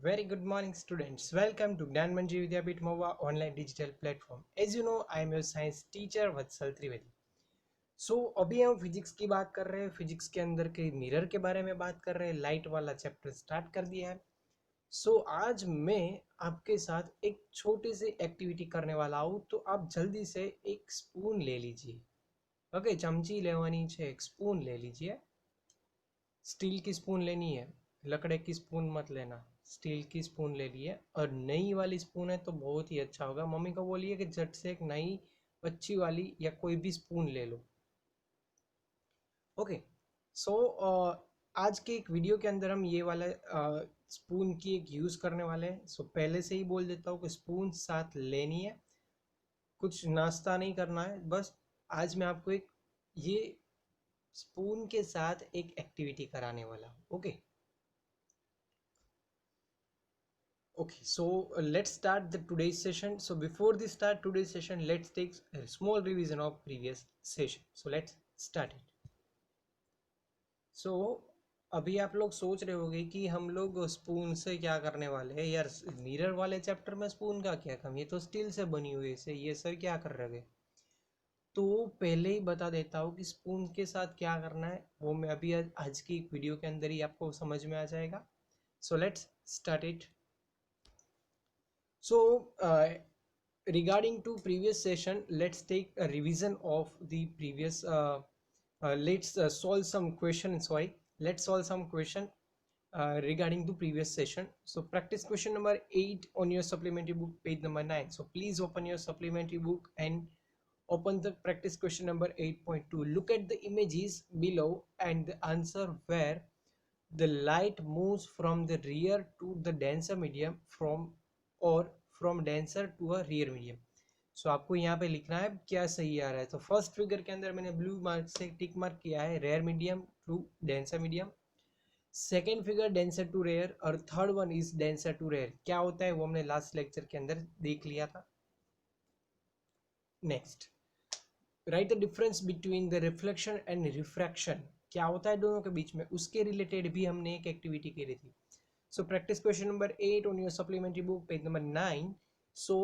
Very good morning, students. Welcome to Gyanmanji Vidyapit Mova online digital platform. As you know, I am your science teacher Vatsal Trivedi. अभी हम physics की बात कर रहे हैं. Physics के अंदर के मिरर के बारे में बात कर रहे हैं. लाइट वाला चैप्टर स्टार्ट कर दिया है. आज मैं आपके साथ एक छोटी सी एक्टिविटी करने वाला हूँ. तो आप जल्दी से एक स्पून ले लीजिए. ओके, चमची लेवानी है, एक स्पून ले लीजिए. स्टील की स्पून लेनी है, लकड़े की स्पून मत लेना. स्टील की स्पून ले लिए, और नई वाली स्पून है तो बहुत ही अच्छा होगा. मम्मी को बोलिए कि झट से एक नई अच्छी वाली या कोई भी स्पून ले लो. ओके. सो आज के एक वीडियो के अंदर हम ये वाला स्पून की एक यूज़ करने वाले हैं. पहले से ही बोल देता हूँ कि स्पून साथ लेनी है, कुछ नाश्ता नहीं करना है. बस आज मैं आपको एक ये स्पून के साथ एक एक्टिविटी कराने वाला हूँ. Okay. Okay, so let's start the today's session. So before we start today's session, let's take a small revision of previous session. So let's start it. So अभी आप लोग सोच रहे होंगे कि हम लोग स्पून से क्या करने वाले हैं यार. मिरर वाले चैप्टर में स्पून का क्या काम, ये तो स्टील से बनी हुई है, ये सर क्या कर रहे हैं. तो पहले ही बता देता हूँ कि स्पून के साथ क्या करना है, वो मैं अभी आज की वीडियो के अंदर ही आपको समझ में आ जाएगा. So let's start it. So, regarding to previous session, let's take a revision of the previous. Let's solve some question. Sorry, let's solve some question regarding to previous session. So, practice question number 8 on your supplementary book, page number 9. So, please open your supplementary book and open the practice question number 8.2. Look at the images below and the answer where the light moves from the rear to the denser medium from denser to a rarer medium. आपको यहाँ पे लिखना है क्या सही आ रहा है. तो फर्स्ट फिगर के अंदर मैंने ब्लू मार्क से टिक मार्क किया है, rare medium to denser medium. Second figure denser to rare, और third one is denser to rare. क्या होता है वो हमने लास्ट लेक्चर के अंदर देख लिया था. Next, right the difference between the reflection and refraction. क्या होता है दोनों के बीच में, उसके रिलेटेड भी हमने एक एक्टिविटी की थी. So practice question number 8 on your supplementary book, page number 9. So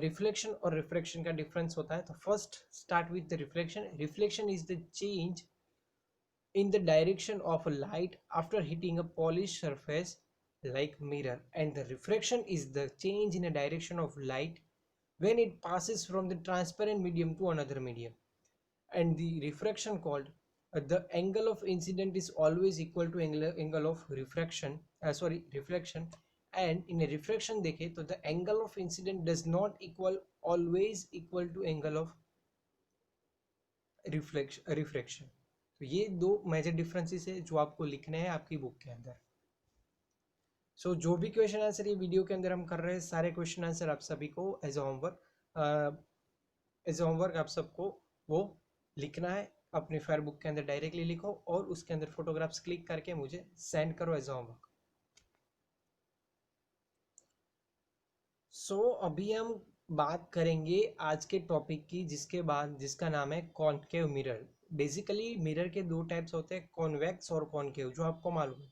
reflection और refraction का difference होता है. तो first start with the reflection. Reflection is the change in the direction of a light after hitting a polished surface like mirror, and the refraction is the change in a direction of light when it passes from the transparent medium to another medium. And the refraction called the angle of incident is always equal to angle of refraction, reflection. And in a refraction देखें तो the angle of incident does not always equal to angle of refraction. तो ये दो major differences है जो आपको लिखने हैं आपकी बुक के अंदर. जो भी क्वेश्चन आंसर ये वीडियो के अंदर हम कर रहे हैं, सारे क्वेश्चन आंसर आप सभी को एज होमवर्क आप सबको वो लिखना है. अपनी फेयर बुक के अंदर डायरेक्टली लिखो और उसके अंदर फोटोग्राफ्स क्लिक करके मुझे सेंड करो एज होमवर्क. अभी हम बात करेंगे आज के टॉपिक की, जिसका नाम है कॉनकेव मिरर. बेसिकली मिरर के दो टाइप्स होते हैं, कॉन्वेक्स और कॉनकेव, जो आपको मालूम है.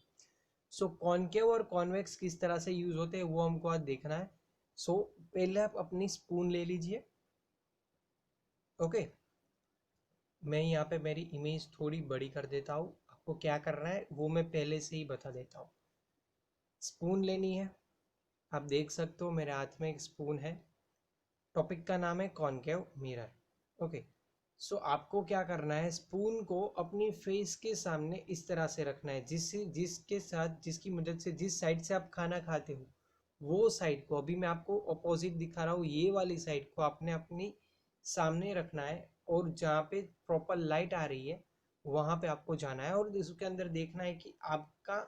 कॉनकेव और कॉन्वेक्स किस तरह से यूज होते हैं वो हमको आज देखना है. पहले आप अपनी स्पून ले लीजिए. ओके, मैं यहाँ पे मेरी इमेज थोड़ी बड़ी कर देता हूँ. आपको क्या करना है वो मैं पहले से ही बता देता हूँ. स्पून लेनी है, आप देख सकते हो मेरे हाथ में एक स्पून है. टॉपिक का नाम है कॉनकेव मिरर. ओके. आपको क्या करना है, स्पून को अपनी फेस के सामने इस तरह से रखना है, जिसकी मदद से जिस साइड से आप खाना खाते हो वो साइड को, अभी मैं आपको अपोजिट दिखा रहा हूँ, ये वाली साइड को आपने अपनी सामने रखना है. और जहाँ पे प्रॉपर लाइट आ रही है वहाँ पे आपको जाना है और इसके अंदर देखना है कि आपका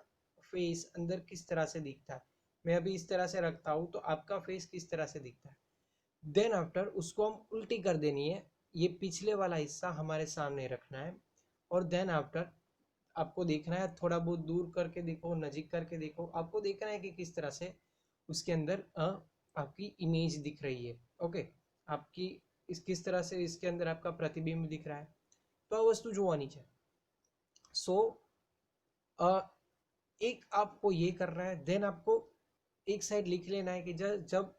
फेस अंदर किस तरह से दिखता है. मैं अभी इस तरह से रखता हूँ तो आपका फेस किस तरह से दिखता है. देन आफ्टर उसको हम उल्टी कर देनी है, ये पिछले वाला हिस्सा हमारे सामने रखना है. और देन आफ्टर आपको देखना है, थोड़ा बहुत दूर करके देखो, नजीक करके देखो, आपको देखना है कि किस तरह से उसके अंदर आपकी इमेज दिख रही है. ओके, आपकी किस तरह से इसके अंदर आपका प्रतिबिंब दिख रहा है. तो આ વસ્તુ જોવાની છે. एक आपको ये करना है. देन आपको एक साइड लिख लेना है कि जब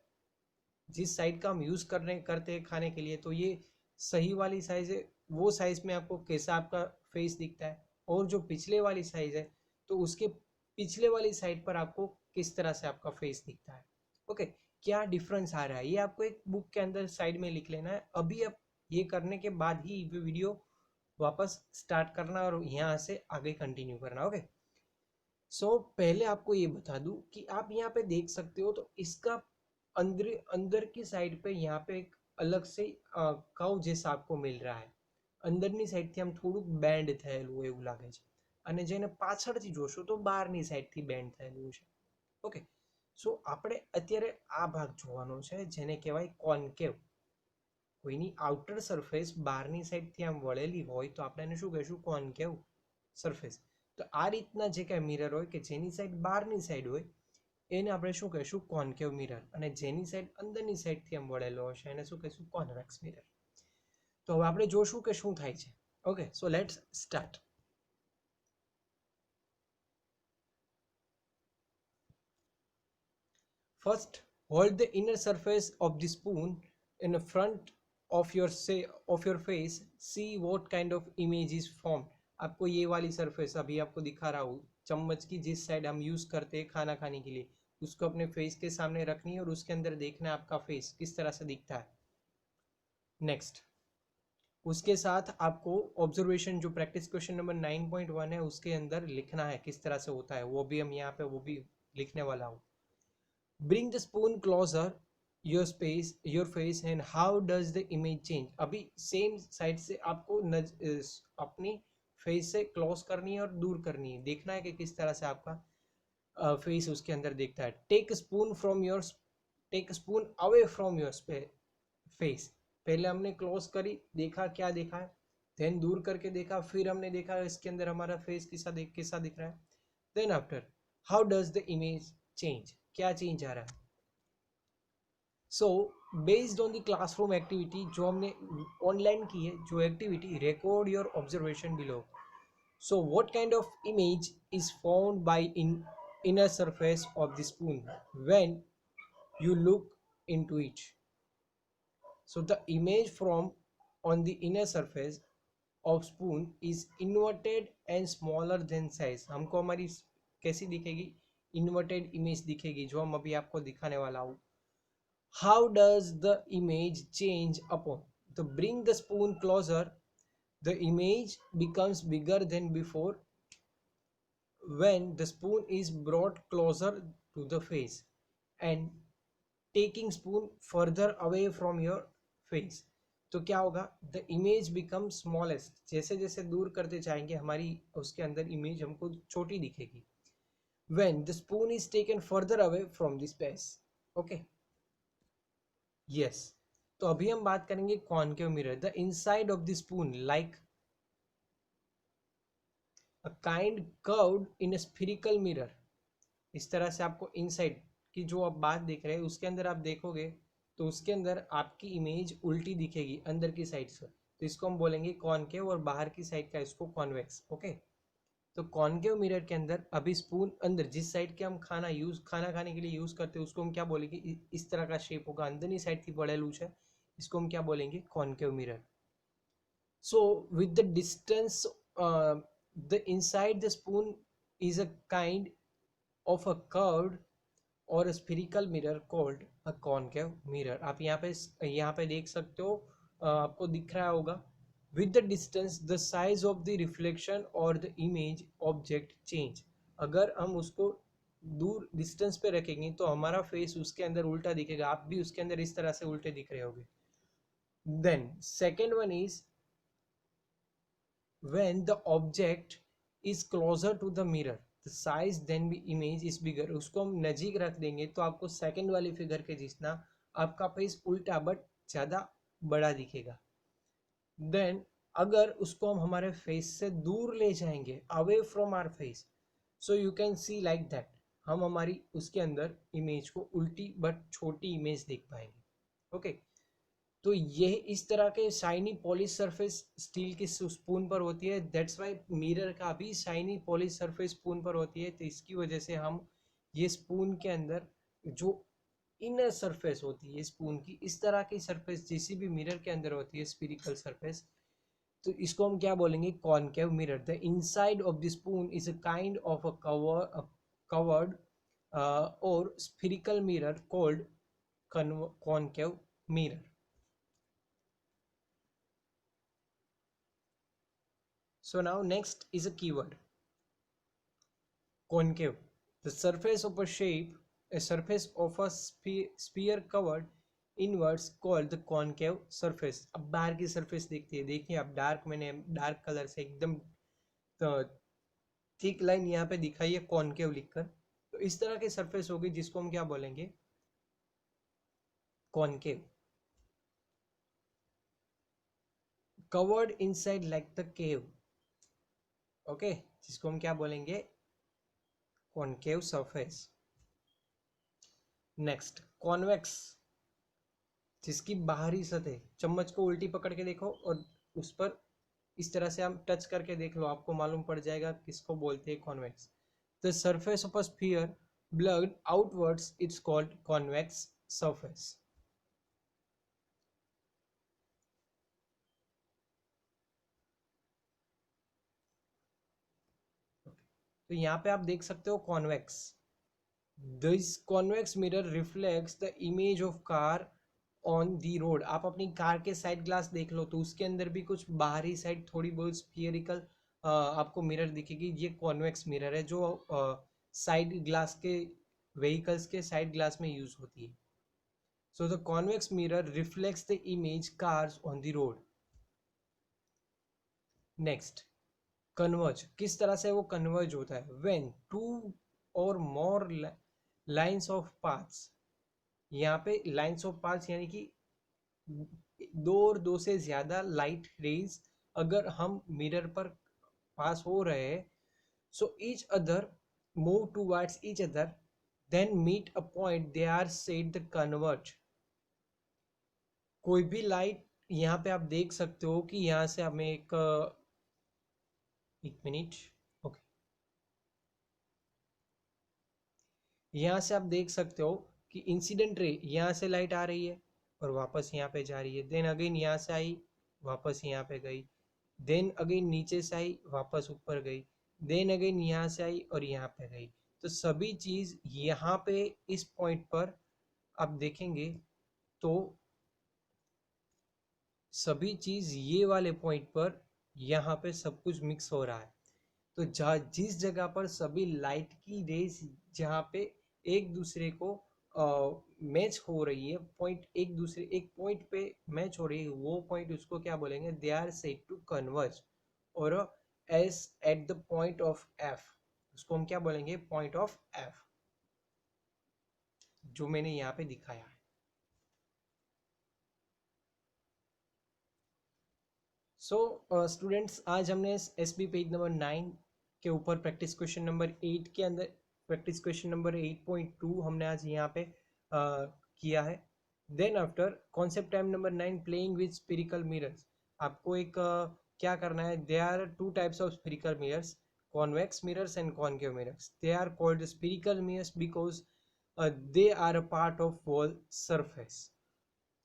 जिस साइड का हम यूज करते हैं खाने के लिए, तो ये सही वाली साइज है, वो साइज में आपको कैसा आपका फेस दिखता है, और जो पिछले वाली साइज है तो उसके पिछले वाली साइड पर आपको किस तरह से आपका फेस दिखता है। ओके, क्या डिफरेंस आ रहा है ये आपको एक बुक के अंदर साइड में लिख लेना है। अभी अब ये करने के बाद ही वीडियो वापस स्टार्ट करना और यहाँ से आगे कंटिन्यू करना। ओके, पहले आपको ये बता दूं कि आप यहाँ पे देख सकते हो, तो इसका अंदर अंदर की साइड पे यहाँ पे एक अलग से कर्व जैसा आपको मिल रहा है। અંદરની સાઈડથી આમ થોડુંક બેન્ડ થયેલું એવું લાગે છે, અને જેને પાછળથી જોશો તો બહારની સાઈડથી બેન્ડ થયેલું છે। ઓકે, આપણે અત્યારે આ ભાગ જોવાનો છે જેને કહેવાય કોન્કેવ। કોઈની આઉટર સરફેસ બહારની સાઈડથી આમ વળેલી હોય તો આપણે એને શું કહીશું, કોન્કેવ સરફેસ। તો આ રીતના જે કાંઈ મિરર હોય કે જેની સાઈડ બહારની સાઈડ હોય એને આપણે શું કહીશું, કોન્કેવ મિરર, અને જેની સાઈડ અંદરની સાઈડથી આમ વળેલો હશે એને શું કહીશું, કોન્વેક્સ મિરર। તો હવે આપણે જોશું કે શું થાય છે। Okay, so let's start. First, hold the inner surface of the spoon in the front of your face. See what kind of image is formed. आपको ये वाली सरफेस अभी आपको दिखा रहा हूँ, चम्मच की जिस साइड हम यूज करते हैं खाना खाने के लिए, उसको अपने फेस के सामने रखनी है और उसके अंदर देखना है आपका फेस किस तरह से दिखता है। नेक्स्ट, उसके साथ आपको ऑब्जर्वेशन जो प्रैक्टिस क्वेश्चन नंबर 9.1 है उसके अंदर लिखना है किस तरह से होता है, वो भी हम यहाँ पे वो भी लिखने वाला हूँ। Bring the spoon closer your face and how does the image change। अभी सेम साइड से आपको अपनी फेस से क्लोज करनी है और दूर करनी है, देखना है कि किस तरह से आपका फेस उसके अंदर दिखता है। Take spoon away from your face. पहले हमने क्लोज करी, देखा क्या देखा है, देन दूर करके देखा, फिर हमने देखा इसके अंदर हमारा फेस कैसा दिख रहा है। Then after, how does the image change, क्या चेंज आ रहा है। So based on the classroom activity जो हमने ऑनलाइन की है, जो activity, record your observation below. So what kind of image is found by inner surface of the spoon when you look into it। So the image from on the inner surface of spoon is inverted and smaller than size। हमको हमारी कैसी दिखेगी, inverted image दिखेगी, जो हम अभी आपको दिखाने वाला हूँ। How does the image change upon the bring the spoon closer, the image becomes bigger than before when the spoon is brought closer to the face and taking spoon further away from your face। तो क्या होगा, the image become smallest, जैसे जैसे दूर करते जाएंगे हमारी उसके अंदर इमेज हमको छोटी दिखेगी। when the spoon is taken further away from the space। Okay, yes. तो अभी हम बात करेंगे concave mirror. The inside of the spoon like a kind curved in a spherical mirror. इस तरह से आपको इनसाइड की जो आप बात देख रहे हैं उसके अंदर आप देखोगे तो उसके अंदर आपकी इमेज उल्टी दिखेगी अंदर की साइड से, तो इसको हम बोलेंगे कॉनकेव, और बाहर की साइड का इसको कॉन्वेक्स। ओके, तो कॉनकेव मिरर के अंदर अभी स्पून अंदर जिस साइड के हम खाना खाने के लिए यूज करते हैं उसको हम क्या बोलेंगे, इस तरह का शेप होगा, अंदर साइड थी बढ़ेलू है, इसको हम क्या बोलेंगे, concave mirror. So with the distance the inside the spoon is a kind of a curved or a spherical mirror called a concave mirror। आप यहाँ पे देख सकते हो, आपको दिख रहा होगा। with the distance the size of the reflection or the image object change। अगर हम उसको दूर डिस्टेंस पे रखेंगे तो हमारा फेस उसके अंदर उल्टा दिखेगा, आप भी उसके अंदर इस तरह से उल्टे दिख रहे होगे। Then second one is when the object is closer to the mirror the size then be image is bigger। उसको हम नजीक रख देंगे तो आपको सेकंड वाली फिगर के जितना आपका फेस उल्टा बट ज़्यादा बड़ा दिखेगा। देन अगर उसको हम हमारे फेस से दूर ले जाएंगे, away from our face, so you can see like that, हम हमारी उसके अंदर इमेज को उल्टी बट छोटी इमेज देख पाएंगे। ओके, तो यह इस तरह के शाइनी पॉलिश सरफेस स्टील की स्पून पर होती है। दैट्स वाई मिरर का भी शाइनी पॉलिश सरफेस स्पून पर होती है, तो इसकी वजह से हम ये स्पून के अंदर जो इनर सरफेस होती है स्पून की, इस तरह की सरफेस जिसी भी मिरर के अंदर होती है, स्फीरिकल सरफेस, तो इसको हम क्या बोलेंगे, concave mirror. The inside of the spoon is a kind of a curved or spherical mirror called concave mirror. So now next is a keyword, concave. The surface of a shape, a surface of a sphere covered inwards called the concave surface. अब बाहर की surface देखते हैं, देखिए अब dark, मैंने dark colour से एकदम थिक लाइन यहाँ पे दिखाई है कॉनकेव लिखकर। तो इस तरह की सरफेस होगी जिसको हम क्या बोलेंगे, concave. Covered inside like the cave, okay, जिसको हम क्या बोलेंगे, कॉनकेव सरफेस। नेक्स्ट, कॉन्वेक्स, जिसकी बाहरी सतह, चम्मच को उल्टी पकड़ के देखो और उस पर इस तरह से हम टच करके देख लो, आपको मालूम पड़ जाएगा किसको बोलते हैं, convex. The surface of a sphere blood outwards, it's called convex surface. तो यहाँ पे आप देख सकते हो convex, this convex mirror reflects the image of car on the road. आप अपनी कार के साइड ग्लास देख लो तो उसके अंदर भी कुछ बाहरी साइड थोड़ी बहुत स्फीयरिकल आपको मिरर दिखेगी। ये कॉन्वेक्स मिरर है जो साइड ग्लास के, व्हीकल्स के साइड ग्लास में यूज होती है। So the convex mirror reflects the image cars on the road. Next, converge, किस तरह से वो कन्वर्ज होता है, व्हेन टू और मोर लाइंस ऑफ पाथ्स। यहाँ पे लाइंस ऑफ पाथ्स यानी कि दो और दो से ज्यादा लाइट रेज अगर हम मिरर पर पास हो रहे हैं, so each other move towards each other then meet a point, they are said the converge. कोई भी लाइट, यहाँ पे आप देख सकते हो कि यहाँ से हमें एक मिनट, ओके, यहाँ से आप देख सकते हो कि इंसिडेंट रे, यहाँ से लाइट आ रही है और वापस यहाँ पे जा रही है, देन अगेन यहाँ से आई, वापस यहाँ पे गई, देन अगेन नीचे से आई, वापस ऊपर गई, देन अगेन यहाँ से आई और यहाँ पे गई। तो सभी चीज यहाँ पे इस पॉइंट पर आप देखेंगे तो सभी चीज ये वाले पॉइंट पर यहाँ पे सब कुछ मिक्स हो रहा है। तो जहाँ जिस जगह पर सभी लाइट की रेज जहाँ पे एक दूसरे को मैच हो रही है, पॉइंट एक दूसरे एक पॉइंट पे मैच हो रही है, वो पॉइंट उसको क्या बोलेंगे, they are said to converge. और as at the point of F, उसको हम क्या बोलेंगे, पॉइंट ऑफ एफ, जो मैंने यहाँ पे दिखाया है। सो स्टूडेंट्स, आज हमने एस बी पेज नंबर 9 के ऊपर प्रैक्टिस क्वेश्चन नंबर 8 के अंदर, प्रैक्टिस क्वेश्चन नंबर 8.2 हमने आज यहाँ पे किया है। Then after concept time number 9, playing with spherical mirrors. आपको एक क्या करना है, they are two types of spherical mirrors, convex mirrors and concave mirrors. They are called spherical mirrors because they are a part of wall surface.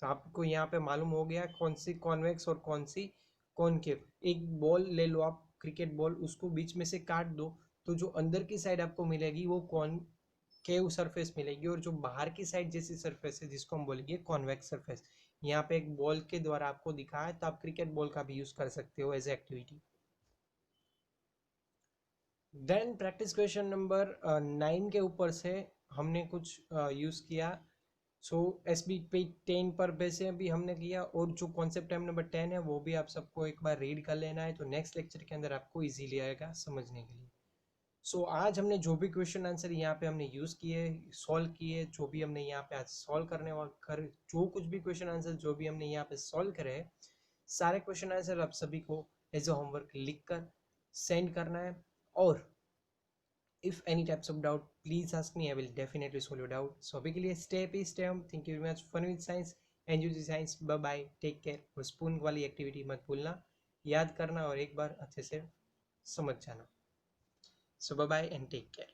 तो आपको यहाँ पे मालूम हो गया कौन सी कॉन्वेक्स और कौन सी कॉनकेव। एक बॉल ले लो आप, क्रिकेट बॉल, उसको बीच में से काट दो तो जो अंदर की साइड आपको मिलेगी वो कॉनकेव सरफेस मिलेगी, और जो बाहर की साइड जैसी सरफेस है जिसको हम बोलेंगे कॉन्वेक्स सरफेस। यहाँ पे एक बॉल के द्वारा आपको दिखा है, तो आप क्रिकेट बॉल का भी यूज कर सकते हो as activity. Then practice question number 9 के ऊपर से हमने कुछ यूज किया। सो एस बी पे 10 पर वैसे भी हमने किया, और जो कॉन्सेप्ट टाइम नंबर 10 है वो भी आप सबको एक बार रीड कर लेना है, तो नेक्स्ट लेक्चर के अंदर आपको इजीली आएगा समझने के लिए। सो आज हमने जो भी क्वेश्चन आंसर यहाँ पे हमने यूज़ किए, सॉल्व किए, जो भी हमने यहाँ पे आज सॉल्व करने वाला कर, जो कुछ भी क्वेश्चन आंसर जो भी हमने यहाँ पे सॉल्व करे हैं, सारे क्वेश्चन आंसर आप सभी को एज अ होमवर्क लिख कर सेंड करना है। और if any types of doubt, please ask me, I will definitely solve your doubt. So अभी के लिए stay happy, stay home, thank you very much, fun with science, enjoy the science, bye bye, take care। और spoon वाली activity मत भूलना, याद करना और एक बार अच्छे से समझ जाना। So bye bye and take care।